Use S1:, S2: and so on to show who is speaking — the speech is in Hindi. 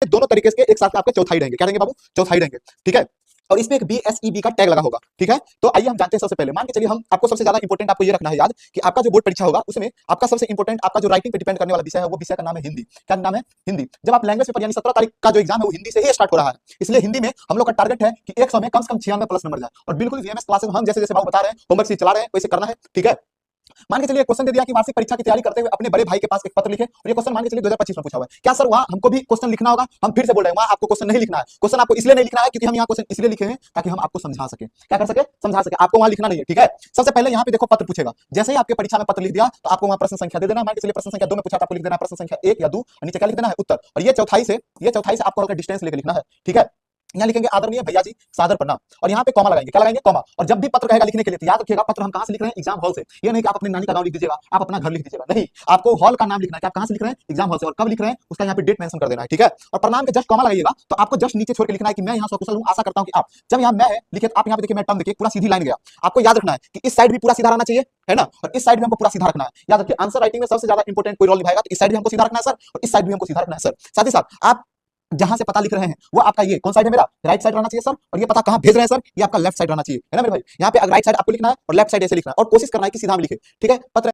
S1: दोनों तरीके के एक साथ आपके चौथाई रहेंगे। क्या रहेंगे बाबू? चौथाई रहेंगे। ठीक है, और इसमें एक BSEB का टैग लगा होगा। ठीक है, तो आइए हम जानते हैं। सबसे पहले मान के चलिए, हम आपको सबसे ज्यादा इंपॉर्टेंट आपको ये रखना है याद कि आपका जो बोर्ड परीक्षा होगा उसमें आपका सबसे इंपॉर्टेंट आपका जो राइटिंग पे डिपेंड करने वाला विषय है वो विषय का नाम है हिंदी। क्या नाम है? हिंदी। जब आप लैंग्वेज पेपर यानी 17 तारीख का जो एग्जाम है वो हिंदी से ही स्टार्ट हो रहा है, इसलिए हिंदी में हम लोग का टारगेट है कि 100 में कम से कम 96 प्लस नंबर जाए। और बिल्कुल VMS क्लासेस हम जैसे जैसे बाबू बता रहे हैं, होमवर्क से चला रहे हैं, वैसे करना है। ठीक है, मान के चलिए क्वेश्चन दे दिया कि वार्षिक परीक्षा की तैयारी करते हुए अपने बड़े भाई के पास एक पत्र लिखे, और ये क्वेश्चन मान के चलिए 2025 में पूछा हुआ है। क्या सर वहां हमको भी क्वेश्चन लिखना होगा? हम फिर से बोल रहे हैं, वहां आपको क्वेश्चन नहीं लिखना है। क्वेश्चन आपको इसलिए नहीं लिखना है क्योंकि हम यहाँ क्वेश्चन इसलिए लिखे हैं ताकि हम आपको समझा सके। क्या कर सके? समझा सके। आपको वहां लिखना नहीं है। ठीक है, सबसे पहले यहाँ पे देखो पत्र पूछेगा। जैसे ही आपके परीक्षा में पत्र लिख दिया तो आपको वहां प्रश्न संख्या दे देना। मान के चलिए प्रश्न संख्या 2 में पूछा, आपको लिख देना प्रश्न संख्या 1 या 2, नीचे क्या लिख देना है? उत्तर। और ये चौथाई से आपको हल्का डिस्टेंस लेकर लिखना है। ठीक है, यहाँ लिखेंगे आदरणीय भैया जी सादर प्रणाम, और यहाँ पे कॉमा लगाएंगे। क्या लगाएंगे? कॉमा। और जब भी पत्र कहेगा लिखने के लिए तो याद रखिएगा पत्र हम कहाँ से लिख रहे हैं? एग्जाम हॉल से। ये नहीं कि आप अपनी नानी का गांव लिख दीजिएगा, आप अपना घर लिख दीजिएगा, नहीं, आपको हॉल का नाम लिखना है कि आप कहाँ से लिख रहे हैं? एग्जाम हॉल से। और कब लिख रहे हैं उसका यहाँ पे डेट मेंशन कर देना है। ठीक है, और प्रणाम के जस्ट कॉमा लगाइएगा तो आपको जस्ट नीचे छोड़ के लिखना है कि मैं यहाँ सकुशल हूँ, आशा करता हूँ कि आप। जब यहाँ मैं है लिखे तो आप यहाँ पे देखिए मैं टर्म देखिए पूरा सीधी लाइन गया। आपको याद रखना है कि इस साइड भी पूरा सीधा रहना चाहिए, है ना, और इस साइड भी हमको पूरा सीधा रखना है। याद रखिए आंसर राइटिंग में सबसे ज्यादा इंपॉर्टेंट कोई रोल निभाएगा तो इस साइड भी हमको सीधा रखना है सर, और इस साइड भी हमको सीधा रखना है सर। साथ ही साथ आप जहां से पता लिख रहे हैं वो आपका ये कौन साइड है? मेरा राइट साइड रहना चाहिए सर। और ये पता कहां भेज रहे हैं सर? ये आपका लेफ्ट साइड रहना चाहिए, है ना मेरे भाई। यहाँ पे राइट साइड आपको लिखना है और लेफ्ट साइड ऐसे लिखना है, और कोशिश करना है कि सीधा में लिखे। ठीक है, पत्र